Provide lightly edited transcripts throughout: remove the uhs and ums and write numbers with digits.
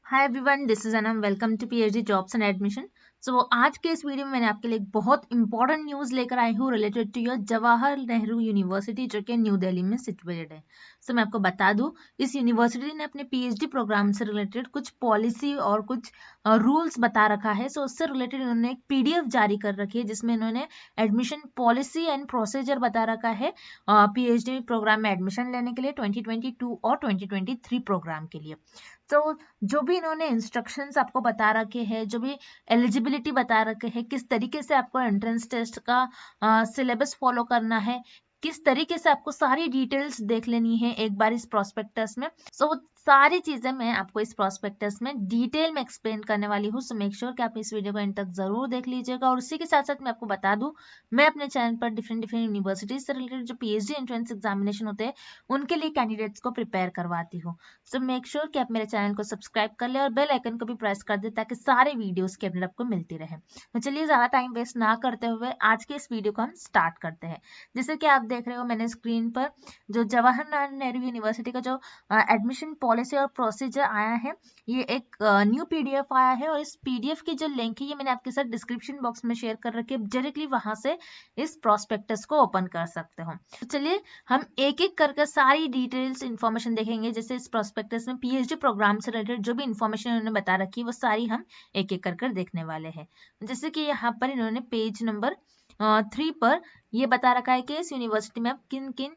Hi everyone, this is Anam. Welcome to PhD jobs and admission. So आज के इस video में मैंने आपके लिए एक बहुत इंपॉर्टेंट न्यूज़ लेकर आई हूँ related to your Jawahar Nehru university, जो कि न्यू दिल्ली में सिचुएटेड है। सो मैं आपको बता दूं, इस यूनिवर्सिटी ने अपने पीएचडी प्रोग्राम से रिलेटेड कुछ पॉलिसी और कुछ रूल्स बता रखा है। सो उससे रिलेटेड इन्होंने एक पीडीएफ जारी कर रखी है, जिसमें इन्होंने एडमिशन पॉलिसी एंड प्रोसीजर बता रखा है पीएचडी प्रोग्राम में एडमिशन लेने के लिए 2022 और 2023 प्रोग्राम के लिए। तो जो भी इन्होंने इंस्ट्रक्शंस आपको बता रखे हैं, जो भी एलिजिबिलिटी बता रखे हैं, किस तरीके से आपको एंट्रेंस टेस्ट का सिलेबस फॉलो करना है, किस तरीके से आपको सारी डिटेल्स देख लेनी है एक बार इस प्रोस्पेक्टस में। सो सारी चीजें मैं आपको इस प्रोस्पेक्टस में डिटेल में एक्सप्लेन करने वाली हूँ। सो मेक श्योर कि आप इस वीडियो को एंड तक जरूर देख लीजिएगा। और उसी के साथ साथ मैं आपको बता दूं, मैं अपने चैनल पर डिफरेंट यूनिवर्सिटीज से रिलेटेड जो पीएचडी एंट्रेंस एग्जामिनेशन होते हैं उनके लिए कैंडिडेट्स को प्रिपेयर करवाती हूँ। सो मेक श्योर कि आप मेरे चैनल को सब्सक्राइब कर ले और बेल आइकन को भी प्रेस कर दे, ताकि सारे वीडियोस की अपडेट आपको मिलती रहे। तो चलिए ज्यादा टाइम वेस्ट ना करते हुए आज के इस वीडियो को हम स्टार्ट करते हैं। जैसे कि आप देख रहे हो मैंने स्क्रीन पर जो जवाहरलाल नेहरू यूनिवर्सिटी का जो एडमिशन पॉलिसी और प्रोसीजर आया है, ये एक न्यू पीडीएफ आया है। और इस पीडीएफ की जो लिंक है ये मैंने आपके साथ डिस्क्रिप्शन बॉक्स में शेयर कर रखी है। डायरेक्टली वहां से इस प्रोस्पेक्टस को ओपन कर सकते हो। तो चलिए हम एक एक करके सारी डिटेल्स इन्फॉर्मेशन देखेंगे। जैसे इस प्रोस्पेक्टस में पीएचडी प्रोग्राम से रिलेटेड जो भी इन्फॉर्मेशन उन्होंने बता रखी है वो सारी हम एक एक कर देखने वाले हैं। जैसे कि यहाँ पर इन्होंने पेज नंबर 3 पर ये बता रखा है कि इस यूनिवर्सिटी में आप किन किन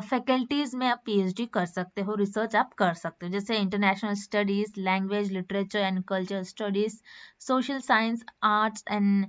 फैकल्टीज में आप पीएचडी कर सकते हो, रिसर्च आप कर सकते हो। जैसे international studies, language, literature and culture studies, social science, arts and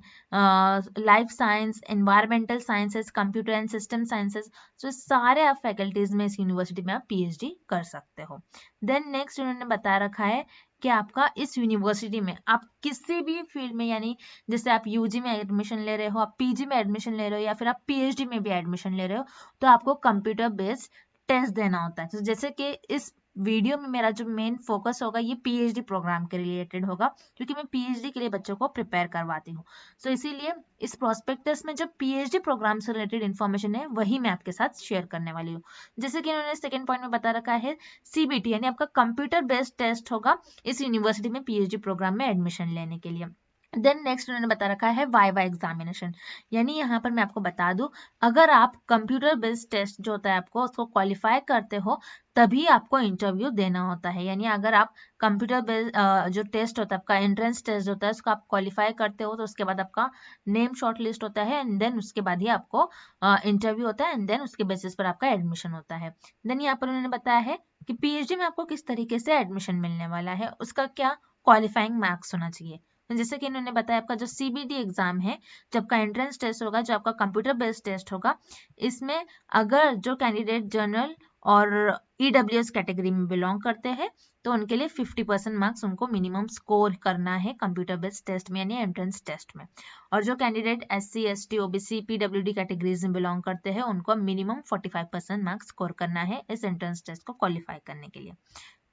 life science, environmental sciences, computer and system sciences. तो सारे आप फैकल्टीज में इस यूनिवर्सिटी में आप पीएचडी कर सकते हो। देन नेक्स्ट उन्होंने बता रखा है कि आपका इस यूनिवर्सिटी में आप किसी भी फील्ड में, यानी जैसे आप यूजी में एडमिशन ले रहे हो, आप पीजी में एडमिशन ले रहे हो, या फिर आप पीएचडी में भी एडमिशन ले रहे हो, तो आपको कंप्यूटर बेस्ड टेस्ट देना होता है। तो जैसे कि इस वीडियो में मेरा जो मेन फोकस होगा ये पीएचडी प्रोग्राम के रिलेटेड होगा, क्योंकि मैं पीएचडी के लिए बच्चों को प्रिपेयर करवाती हूँ। सो इसीलिए इस प्रोस्पेक्टस में जो पीएचडी प्रोग्राम से रिलेटेड इन्फॉर्मेशन है वही मैं आपके साथ शेयर करने वाली हूँ। जैसे कि इन्होंने सेकंड पॉइंट में बता रखा है सीबीटी, यानी आपका कंप्यूटर बेस्ड टेस्ट होगा इस यूनिवर्सिटी में पीएचडी प्रोग्राम में एडमिशन लेने के लिए। देन नेक्स्ट उन्होंने बता रखा है वाइवा एग्जामिनेशन, यानी यहाँ पर मैं आपको बता दूं, अगर आप कंप्यूटर बेस्ड टेस्ट जो होता है आपको उसको क्वालिफाई करते हो तभी आपको इंटरव्यू देना होता है। यानी अगर आप कंप्यूटर बेस्ड जो टेस्ट होता है आपका, एंट्रेंस टेस्ट होता है, उसको आप क्वालिफाई करते हो तो उसके बाद आपका नेम शॉर्ट लिस्ट होता है, एंड देन उसके बाद ही आपको इंटरव्यू होता है, एंड देन उसके बेसिस पर आपका एडमिशन होता है। देन यहाँ पर उन्होंने बताया है कि पीएचडी में आपको किस तरीके से एडमिशन मिलने वाला है, उसका क्या क्वालिफाइंग मार्क्स होना चाहिए। जैसे कि इन्होंने बताया आपका जो सीबीटी एग्जाम है, जब का एंट्रेंस टेस्ट होगा, जो आपका कंप्यूटर बेस्ड टेस्ट होगा, इसमें अगर जो कैंडिडेट जनरल और ईडब्ल्यूएस कैटेगरी में बिलोंग करते हैं तो उनके लिए 50% मार्क्स उनको मिनिमम स्कोर करना है कंप्यूटर बेस्ड टेस्ट में, यानी एंट्रेंस टेस्ट में। और जो candidate SC, ST, OBC, PWD categories में बिलोंग करते हैं उनको मिनिमम 45% मार्क्स स्कोर करना है इस एंट्रेंस टेस्ट को क्वालिफाई करने के लिए।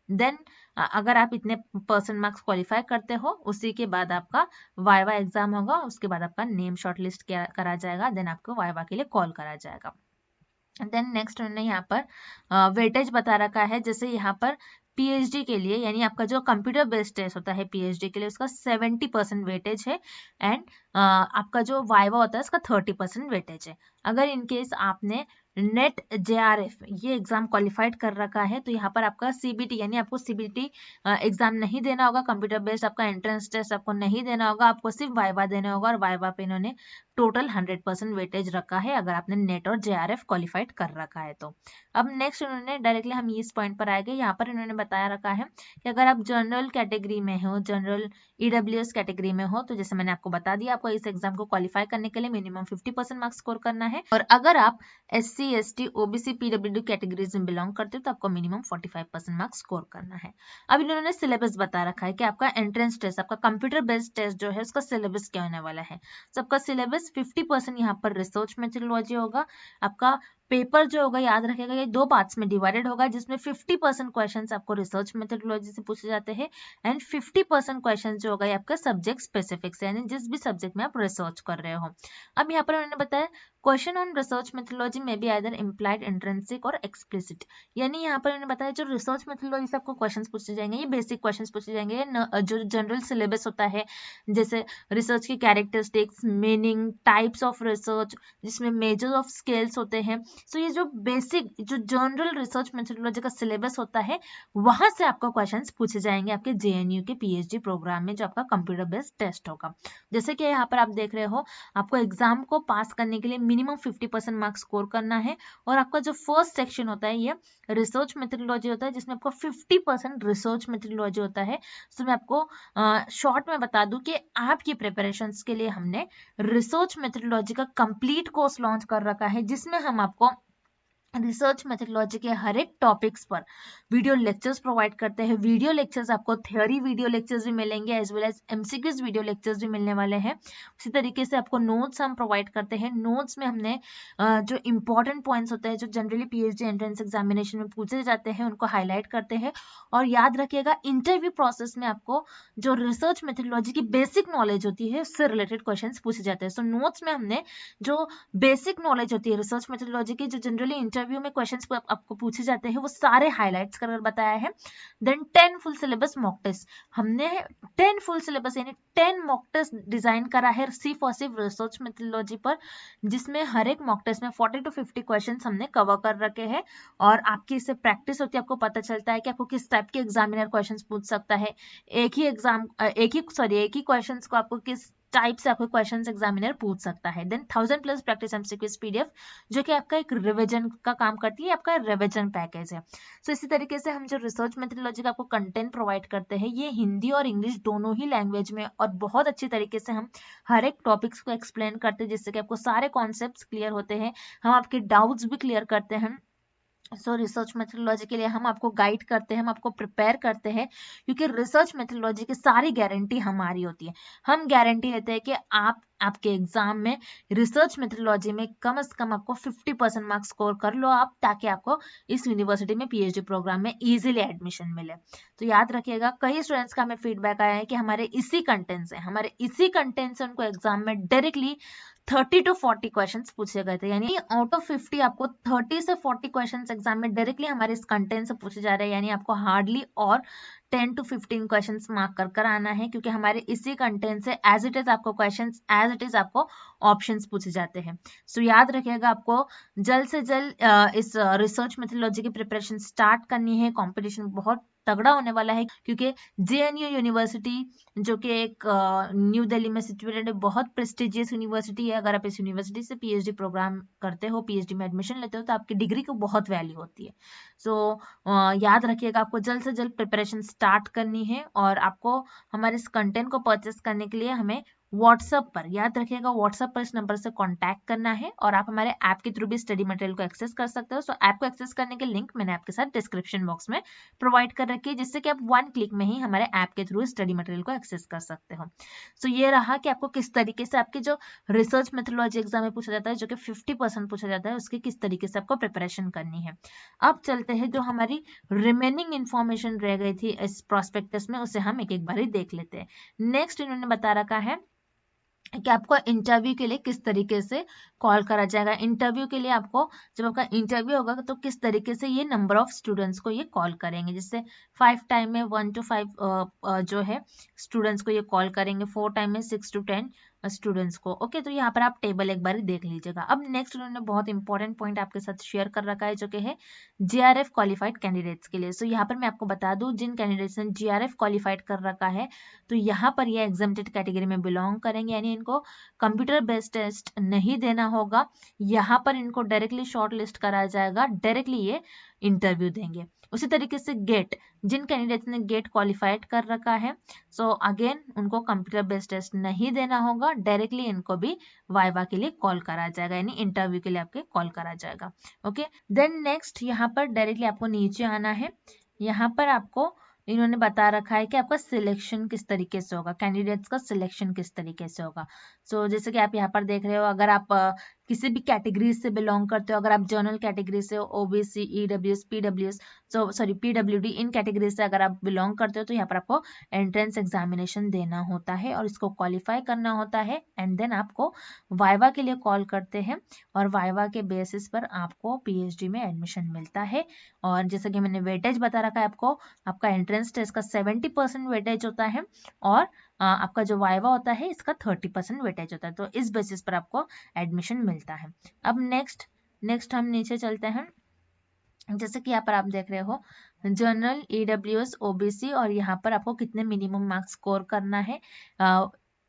देन अगर आप इतने परसेंट मार्क्स क्वालिफाई करते हो, उसी के बाद आपका वाइवा एग्जाम होगा, उसके बाद आपका नेम शॉर्ट लिस्ट करा जाएगा, देन आपको वाइवा के लिए कॉल करा जाएगा। देन नेक्स्ट उन्होंने यहाँ पर वेटेज बता रखा है। जैसे यहाँ पर पीएचडी के लिए, यानी आपका जो कंप्यूटर बेस्ड टेस्ट होता है पीएचडी के लिए, उसका 70% वेटेज है, एंड आपका जो वाइवा होता है उसका 30% वेटेज है। अगर इनकेस आपने नेट जेआरएफ ये एग्जाम क्वालिफाइड कर रखा है तो यहाँ पर आपका सीबीटी, यानी आपको सीबीटी एग्जाम नहीं देना होगा, कंप्यूटर बेस्ड आपका एंट्रेंस टेस्ट आपको नहीं देना होगा, आपको सिर्फ वाइवा देना होगा। और वाइवा पे इन्होंने टोटल 100% वेटेज रखा है अगर आपने नेट और जेआरएफ क्वालिफाइड कर रखा है तो। अब नेक्स्ट उन्होंने डायरेक्टली हम इस पॉइंट पर आएंगे। यहाँ पर इन्होंने बताया रखा है कि अगर आप जनरल कैटेगरी में हो, जनरल ईडब्ल्यूएस कैटेगरी में हो, तो जैसे मैंने आपको बता दिया, आपको इस एग्जाम को क्वालिफाई करने के लिए मिनिमम 50% मार्क्स स्कोर करना है। और अगर आप SC, ST, OBC, PWD categories में बिलोंग करते हो तो आपको मिनिमम 45% मार्क्स स्कोर करना है। अब इन्होंने सिलेबस बता रखा है कि आपका एंट्रेंस टेस्ट, आपका कंप्यूटर बेस्ड टेस्ट जो है उसका सिलेबस क्या होने वाला है। सबका सिलेबस 50% यहाँ पर रिसर्च मेथोडोलॉजी होगा, आपका पेपर जो होगा याद रखेगा ये 2 पार्ट्स में डिवाइडेड होगा, जिसमें 50% क्वेश्चंस आपको रिसर्च मेथोडोलॉजी से पूछे जाते हैं एंड 50% क्वेश्चन जो होगा ये आपका सब्जेक्ट स्पेसिफिक से, यानी जिस भी सब्जेक्ट में आप रिसर्च कर रहे हो। अब यहाँ पर मैंने बताया क्वेश्चन ऑन रिसर्च मेथोडोलॉजी में बी आइदर इम्प्लाइड, इंट्रिंसिक और एक्सप्लिसिट, यानी यहाँ पर मैंने बताया जो रिसर्च मेथोडोलॉजी से आपको क्वेश्चंस पूछे जाएंगे ये बेसिक क्वेश्चंस पूछे जाएंगे, जो जनरल सिलेबस होता है जैसे रिसर्च की characteristics, meaning, types of research, जिसमें मेजर ऑफ स्केल्स होते हैं। सो ये जो बेसिक जो जनरल रिसर्च मेथोडोलॉजी का सिलेबस होता है वहां से आपको क्वेश्चंस पूछे जाएंगे आपके जेएनयू के पीएचडी प्रोग्राम में, जो आपका कंप्यूटर बेस्ड टेस्ट होगा। जैसे कि यहाँ पर आप देख रहे हो आपको एग्जाम को पास करने के लिए मिनिमम 50% मार्क्स स्कोर करना है, और आपका जो फर्स्ट सेक्शन होता है ये रिसर्च मेथोडोलॉजी होता है, जिसमें आपको 50% रिसर्च मेथोडोलॉजी होता है। तो मैं आपको शॉर्ट में बता दूं कि आपकी प्रिपरेशंस के लिए हमने रिसर्च मेथोडोलॉजी का कंप्लीट कोर्स लॉन्च कर रखा है, जिसमें हम आपको रिसर्च मेथोडोलॉजी के हर एक टॉपिक्स पर वीडियो लेक्चर्स प्रोवाइड करते हैं। वीडियो लेक्चर्स आपको थ्योरी वीडियो लेक्चर्स भी मिलेंगे as well as MCQs video lectures भी मिलने वाले हैं। उसी तरीके से आपको नोट्स हम प्रोवाइड करते हैं। नोट्स में हमने जो इंपॉर्टेंट पॉइंट्स होते हैं जो जनरली पीएचडी एंट्रेंस एग्जामिनेशन में पूछे जाते हैं उनको हाईलाइट करते हैं। और याद रखिएगा इंटरव्यू प्रोसेस में आपको जो रिसर्च मेथोडोलॉजी की बेसिक नॉलेज होती है उससे रिलेटेड क्वेश्चन पूछे जाते हैं। सो नोट्स में हमने जो बेसिक नॉलेज होती है रिसर्च मेथोडोलॉजी की, जो जनरली इंटरव्यू में क्वेश्चंस आपको पूछे जाते हैं वो सारे हाइलाइट्स कर बताया है। Then 10 full syllabus mock test, हमने 10 फुल सिलेबस यानी 10 मॉक टेस्ट डिजाइन करा है सिर्फ और सिर्फ रिसर्च मेथोडोलॉजी पर, जिसमें हर एक मॉक टेस्ट में 40 to 50 क्वेश्चंस हमने कवर कर रखे हैं। और आपकी इससे प्रैक्टिस होती है, आपको पता चलता है कि आपको किस टाइप के एग्जामिनर क्वेश्चंस पूछ सकता है। एक ही क्वेश्चंस को आपको किस टाइप से आपको क्वेश्चंस एग्जामिनर पूछ सकता है। देन 1000+ प्रैक्टिस एमसीक्यूज पीडीएफ, जो कि आपका एक रिवीजन का काम करती है, आपका रिवीजन पैकेज है। सो इसी तरीके से हम जो रिसर्च मेथोडोलॉजी का आपको कंटेंट प्रोवाइड करते हैं ये हिंदी और इंग्लिश दोनों ही लैंग्वेज में, और बहुत अच्छी तरीके से हम हर एक टॉपिक्स को एक्सप्लेन करते हैं, जिससे कि आपको सारे कॉन्सेप्ट्स क्लियर होते हैं, हम आपके डाउट्स भी क्लियर करते हैं। सो रिसर्च मेथोडोलॉजी के लिए हम आपको गाइड करते हैं, हम आपको प्रिपेयर करते हैं, क्योंकि रिसर्च मेथोडोलॉजी की सारी गारंटी हमारी होती है। हम गारंटी लेते हैं कि आपके एग्जाम में रिसर्च मेथोडोलॉजी में कम से कम आपको 50% मार्क्स स्कोर कर लो आप, ताकि आपको इस यूनिवर्सिटी में पीएचडी प्रोग्राम में इजीली एडमिशन मिले। तो याद रखिएगा कई स्टूडेंट्स का हमें फीडबैक आया है कि हमारे इसी कंटेंट से उनको एग्जाम में डायरेक्टली 30 to 40 क्वेश्चंस पूछे गए थे, यानी आउट ऑफ 50 आपको 30 से 40 क्वेश्चंस एग्जाम में डायरेक्टली हमारे इस कंटेंट से पूछे जा रहे हैं, यानी आपको हार्डली और 10 to 15 क्वेश्चंस मार्क कर आना है, क्योंकि हमारे इसी कंटेंट से एज इट इज आपको क्वेश्चंस एज इट इज आपको ऑप्शंस पूछे जाते हैं। सो याद रखिएगा आपको जल्द से जल्द इस रिसर्च मेथोडोलॉजी की प्रिपरेशन स्टार्ट करनी है। कंपटीशन बहुत तगड़ा होने वाला है, क्योंकि जेएनयू यूनिवर्सिटी जो कि एक न्यू दिल्ली में सिचुएटेड है, बहुत प्रेस्टिजियस यूनिवर्सिटी है। अगर आप इस यूनिवर्सिटी से पीएचडी प्रोग्राम करते हो, पीएचडी में एडमिशन लेते हो, तो आपकी डिग्री को बहुत वैल्यू होती है। सो याद रखिएगा आपको जल्द से जल्द प्रिपरेशन स्टार्ट करनी है, और आपको हमारे इस कंटेंट को परचेस करने के लिए हमें व्हाट्सएप पर, याद रखिएगा व्हाट्सएप पर इस नंबर से कांटेक्ट करना है, और आप हमारे ऐप के थ्रू भी स्टडी मटेरियल को एक्सेस कर सकते हो। सो ऐप को एक्सेस करने के लिंक मैंने आपके साथ डिस्क्रिप्शन बॉक्स में प्रोवाइड कर रखी है, जिससे कि आप 1 क्लिक में ही हमारे ऐप के थ्रू स्टडी मटेरियल को एक्सेस कर सकते हो। सो ये रहा कि आपको किस तरीके से आपकी जो रिसर्च मेथोडोलॉजी एग्जाम में पूछा जाता है, जो कि 50% पूछा जाता है, उसकी किस तरीके से आपको प्रिपरेशन करनी है। अब चलते हैं जो हमारी रिमेनिंग इंफॉर्मेशन रह गई थी इस प्रोस्पेक्टस में, उसे हम एक एक बार देख लेते हैं। नेक्स्ट इन्होंने बता रखा है कि आपको इंटरव्यू के लिए किस तरीके से कॉल करा जाएगा। इंटरव्यू के लिए आपको जब आपका इंटरव्यू होगा तो किस तरीके से ये नंबर ऑफ स्टूडेंट्स को ये कॉल करेंगे, जिससे 5 टाइम में 1 to 5 जो है स्टूडेंट्स को ये कॉल करेंगे, 4 टाइम में 6 to 10 स्टूडेंट्स को। ओके, तो यहाँ पर आप टेबल एक बार देख लीजिएगा। अब नेक्स्ट उन्होंने बहुत इंपॉर्टेंट पॉइंट आपके साथ शेयर कर रखा है, जो कि है जीआरएफ क्वालिफाइड कैंडिडेट्स के लिए। सो यहाँ पर मैं आपको बता दूं, जिन कैंडिडेट्स ने जीआरएफ क्वालिफाइड कर रखा है तो यहाँ पर ये एग्जाम्प्टेड कैटेगरी में बिलोंग करेंगे, यानी इनको कंप्यूटर बेस्ड टेस्ट नहीं देना होगा। यहाँ पर इनको डायरेक्टली शॉर्ट लिस्ट कराया जाएगा, डायरेक्टली ये इंटरव्यू देंगे। उसी तरीके से गेट, जिन कैंडिडेट्स ने गेट क्वालिफाइड कर रखा है, सो अगेन उनको कंप्यूटर बेस्ड टेस्ट नहीं देना होगा, डायरेक्टली इनको भी वाइवा के लिए कॉल करा जाएगा, यानी इंटरव्यू के लिए आपके कॉल करा जाएगा। ओके, देन नेक्स्ट यहाँ पर डायरेक्टली आपको नीचे आना है। यहाँ पर आपको इन्होंने बता रखा है कि आपका सिलेक्शन किस तरीके से होगा, कैंडिडेट्स का सिलेक्शन किस तरीके से होगा। सो जैसे कि आप यहाँ पर देख रहे हो, अगर आप किसी भी कैटेगरी से बिलोंग करते हो, अगर आप जनरल कैटेगरी से ओबीसी, ईडब्ल्यूएस, पीडब्ल्यूएस, पीडब्ल्यूडी, इन कैटेगरी से अगर आप बिलोंग करते हो तो यहाँ पर आपको एंट्रेंस एग्जामिनेशन देना होता है और इसको क्वालिफाई करना होता है एंड देन आपको वाइवा के लिए कॉल करते हैं और वाइवा के बेसिस पर आपको पीएचडी में एडमिशन मिलता है। और जैसे कि मैंने वेटेज बता रखा है आपको, आपका एंट्रेंस टेस्ट का 70% वेटेज होता है और आपका जो वाइवा होता है इसका 30% वेटेज होता है। तो इस बेसिस पर आपको एडमिशन मिलता है। अब नेक्स्ट हम नीचे चलते हैं। जैसे कि यहाँ पर आप देख रहे हो जनरल, ईडब्ल्यूएस, ओबीसी और यहाँ पर आपको कितने मिनिमम मार्क्स स्कोर करना है,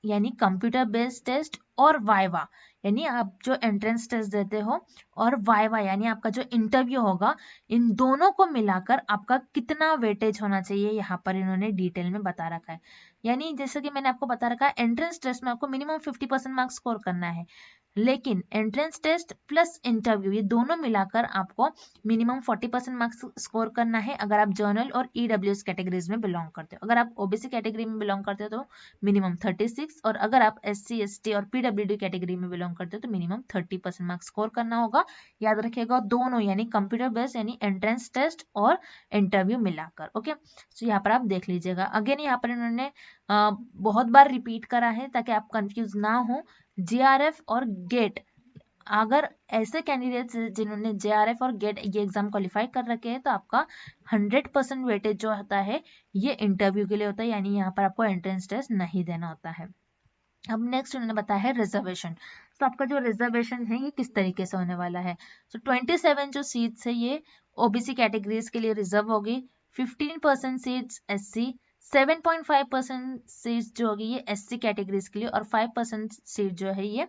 यानी कंप्यूटर बेस्ड टेस्ट और वाइवा, यानी आप जो एंट्रेंस टेस्ट देते हो और वाइवा यानी आपका जो इंटरव्यू होगा, इन दोनों को मिलाकर आपका कितना वेटेज होना चाहिए यहाँ पर इन्होंने डिटेल में बता रखा है। यानी जैसे कि मैंने आपको बता रखा है एंट्रेंस टेस्ट में आपको मिनिमम 50% मार्क्स स्कोर करना है, लेकिन एंट्रेंस टेस्ट प्लस इंटरव्यू ये दोनों मिलाकर आपको मिनिमम 40% मार्क्स स्कोर करना है अगर आप जर्नल और ईडब्ल्यूएस कैटेगरीज में बिलोंग करते हो। अगर आप ओबीसी कैटेगरी में बिलोंग करते हो तो मिनिमम 36 और अगर आप एससी, एसटी और पीडब्ल्यूडी कैटेगरी में बिलोंग करते हो तो मिनिमम 30% मार्क्स स्कोर करना होगा। याद रखिएगा दोनों यानी कंप्यूटर बेस्ड यानी एंट्रेंस टेस्ट और इंटरव्यू मिलाकर। ओके, तो यहाँ पर आप देख लीजिएगा। अगेन यहाँ पर इन्होंने बहुत बार रिपीट करा है ताकि आप कंफ्यूज ना हो। जेआरएफ और गेट, अगर ऐसे कैंडिडेट्स जिन्होंने जेआरएफ और गेट ये एग्जाम क्वालिफाई कर रखे हैं तो आपका 100% वेटेज जो होता है ये इंटरव्यू के लिए होता है, यानी यहाँ पर आपको एंट्रेंस टेस्ट नहीं देना होता है। अब नेक्स्ट उन्होंने बताया है रिजर्वेशन। तो आपका जो रिजर्वेशन है ये किस तरीके से होने वाला है। तो 27 जो सीट्स है ये ओबीसी कैटेगरीज के लिए रिजर्व होगी, 15% सीट्स एससी, 7.5% सीट्स जो होगी ये एससी कैटेगरीज के लिए और 5% सीट जो है ये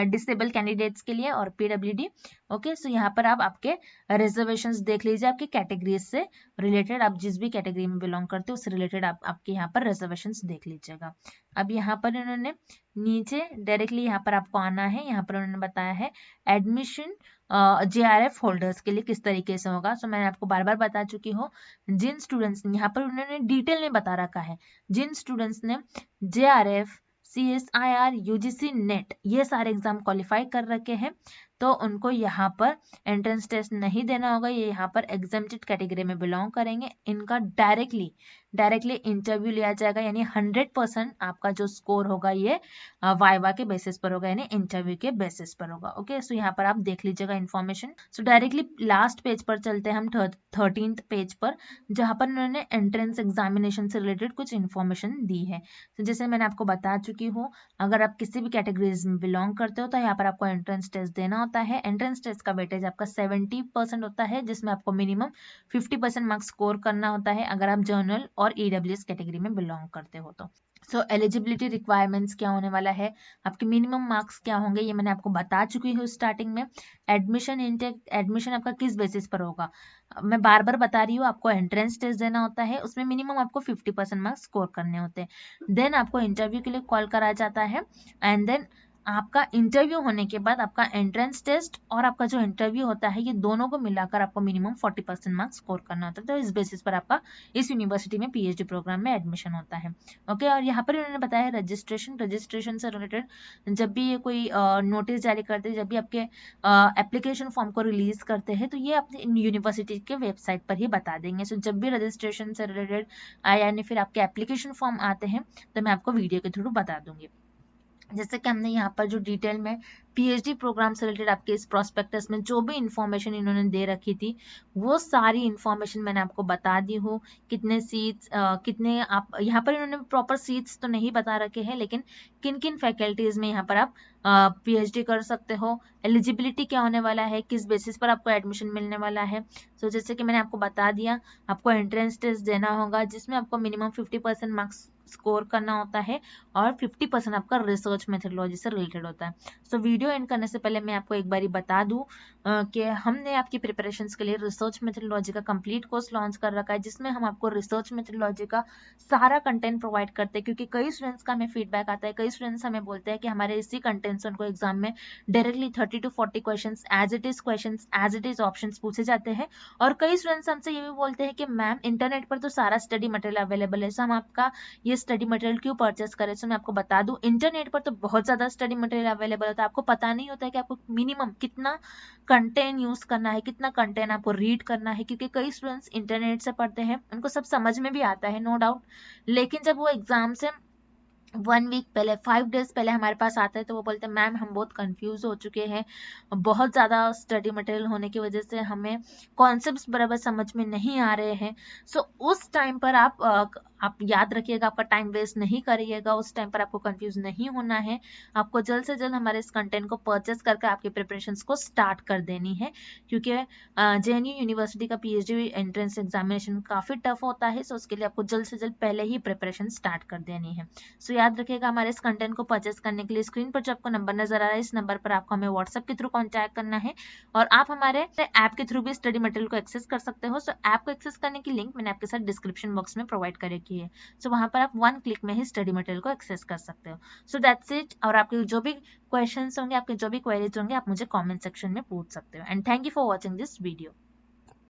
डिसेबल कैंडिडेट्स के लिए और पीडब्ल्यूडी। ओके, सो यहाँ पर आप आपके रिजर्वेशंस देख लीजिए आपके कैटेगरीज से रिलेटेड, आप जिस भी कैटेगरी में बिलोंग करते हो उससे रिलेटेड आप आपके यहाँ पर रिजर्वेशंस देख लीजिएगा। अब यहाँ पर इन्होंने नीचे डायरेक्टली यहाँ पर आपको आना है, यहाँ पर उन्होंने बताया है एडमिशन जेआरएफ होल्डर्स के लिए किस तरीके से होगा। सो मैंने आपको बार बार बता चुकी हूँ, जिन स्टूडेंट्स ने यहाँ पर उन्होंने डिटेल में बता रखा है, जिन स्टूडेंट्स ने जेआरएफ, सीएसआईआर, यूजीसी, नेट ये सारे एग्जाम क्वालिफाई कर रखे हैं तो उनको यहाँ पर एंट्रेंस टेस्ट नहीं देना होगा। ये यहाँ पर एग्जेम्प्टेड कैटेगरी में बिलोंग करेंगे, इनका डायरेक्टली इंटरव्यू लिया जाएगा, यानी 100% आपका जो स्कोर होगा ये वाइवा के बेसिस पर होगा, यानी इंटरव्यू के बेसिस पर होगा। ओके, सो यहाँ पर आप देख लीजिएगा इन्फॉर्मेशन। सो डायरेक्टली लास्ट पेज पर चलते हैं हम 13th पेज पर, जहाँ पर उन्होंने एंट्रेंस एग्जामिनेशन से रिलेटेड कुछ इन्फॉर्मेशन दी है। तो जैसे मैंने आपको बता चुकी हूँ, अगर आप किसी भी कैटेगरीज में बिलोंग करते हो तो यहाँ पर आपको एंट्रेंस टेस्ट देना होता है। एंट्रेंस टेस्ट का वेटेज आपका 70% होता है, जिसमें आपको मिनिमम 50% मार्क्स स्कोर करना होता है अगर आप जर्नल और ईडब्ल्यूएस कैटेगरी में बिलोंग करते हो तो। सो एलिजिबिलिटी रिक्वायरमेंट्स क्या होने वाला है, आपके मिनिमम मार्क्स क्या होंगे ये मैंने आपको बता चुकी हूँ स्टार्टिंग में। एडमिशन इनटेक, एडमिशन आपका किस बेसिस पर होगा, मैं बार बार बता रही हूँ, आपको एंट्रेंस टेस्ट देना होता है, उसमें मिनिमम आपको 50% मार्क्स स्कोर करने होते हैं। देन आपको इंटरव्यू के लिए कॉल करा जाता है एंड देन आपका इंटरव्यू होने के बाद आपका एंट्रेंस टेस्ट और आपका जो इंटरव्यू होता है ये दोनों को मिलाकर आपको मिनिमम 40% मार्क्स स्कोर करना होता है। तो इस बेसिस पर आपका इस यूनिवर्सिटी में पीएचडी प्रोग्राम में एडमिशन होता है। ओके, और यहाँ पर उन्होंने बताया रजिस्ट्रेशन से रिलेटेड जब भी ये कोई नोटिस जारी करते हैं, जब भी आपके एप्लीकेशन फॉर्म को रिलीज करते हैं तो ये अपने यूनिवर्सिटी के वेबसाइट पर ही बता देंगे। सो जब भी रजिस्ट्रेशन से रिलेटेड यानी फिर आपके एप्लीकेशन फॉर्म आते हैं तो मैं आपको वीडियो के थ्रू बता दूंगी। जैसे कि हमने यहाँ पर जो डिटेल में पीएचडी प्रोग्राम से रिलेटेड आपके इस प्रोस्पेक्टस में जो भी इंफॉर्मेशन इन्होंने दे रखी थी वो सारी इंफॉर्मेशन मैंने आपको बता दी हूँ। कितने सीट्स, कितने आप यहाँ पर इन्होंने प्रॉपर सीट्स तो नहीं बता रखे हैं, लेकिन किन किन फैकल्टीज में यहाँ पर आप पीएचडी कर सकते हो, एलिजिबिलिटी क्या होने वाला है, किस बेसिस पर आपको एडमिशन मिलने वाला है। सो जैसे कि मैंने आपको बता दिया, आपको एंट्रेंस टेस्ट देना होगा जिसमें आपको मिनिमम 50% मार्क्स स्कोर करना होता है और 50% आपका रिसर्च मेथोडोलॉजी से रिलेटेड होता है। सो वीडियो एंड करने से पहले मैं आपको एक बारी बता दूं कि हमने आपकी प्रिपरेशंस के लिए रिसर्च मेथोडोलॉजी का कंप्लीट कोर्स लॉन्च कर रखा है, जिसमें हम आपको रिसर्च मेथोडोलॉजी का सारा कंटेंट प्रोवाइड करते हैं। क्योंकि कई स्टूडेंट्स का हमें फीडबैक आता है, कई स्टूडेंट्स हमें बोलते हैं कि हमारे इसी कंटेंट से उनको एग्जाम में directly 30 to 40 questions as it is options पूछे जाते हैं। और कई स्टूडेंट्स हमसे ये भी बोलते हैं कि मैम इंटरनेट पर तो सारा स्टडी मटेरियल अवेलेबल है, सो हम आपका ये स्टडी मटेरियल क्यों परचेस करें। सो मैं आपको बता दूं, इंटरनेट पर तो बहुत ज्यादा स्टडी मटेरियल अवेलेबल होता है, आपको पता नहीं होता है कि आपको मिनिमम कितना कंटेंट यूज करना है, कितना कंटेंट आपको रीड करना है, क्योंकि कई स्टूडेंट्स इंटरनेट से पढ़ते हैं, उनको सब समझ में भी आता है नो डाउट, लेकिन जब वो एग्जाम से 1 वीक पहले 5 डेज पहले हमारे पास आता है तो वो बोलते हैं मैम हम बहुत कंफ्यूज हो चुके हैं, बहुत ज़्यादा स्टडी मटेरियल होने की वजह से हमें कॉन्सेप्ट्स बराबर समझ में नहीं आ रहे हैं। सो उस टाइम पर आप याद रखिएगा, आपका टाइम वेस्ट नहीं करिएगा, उस टाइम पर आपको कंफ्यूज नहीं होना है, आपको जल्द से जल्द हमारे इस कंटेंट को परचेस करके आपकी प्रिपरेशंस को स्टार्ट कर देनी है, क्योंकि JNU यूनिवर्सिटी का PhD एंट्रेंस एग्जामिनेशन काफ़ी टफ होता है। सो उसके लिए आपको जल्द से जल्द पहले ही प्रिपरेशन स्टार्ट कर देनी है। सो याद रखिएगा, हमारे इस कंटेंट को परचेस करने के लिए स्क्रीन पर जो आपको नंबर नजर आ रहा है, इस नंबर पर आपको हमें व्हाट्सएप के थ्रू कांटेक्ट करना है, और आप हमारे ऐप के थ्रू भी स्टडी मटेरियल को एक्सेस कर सकते हो। सो ऐप को एक्सेस करने की लिंक मैंने आपके साथ डिस्क्रिप्शन बॉक्स में प्रोवाइड कर रखी है। सो वहां पर आप 1 क्लिक में ही स्टडी मटेरियल को एक्सेस कर सकते हो। So that's it. और आपके जो भी क्वेश्चंस होंगे, आपके जो भी क्वेरीज होंगे, आप मुझे कॉमेंट सेक्शन में पूछ सकते हो। And thank you for watching this video.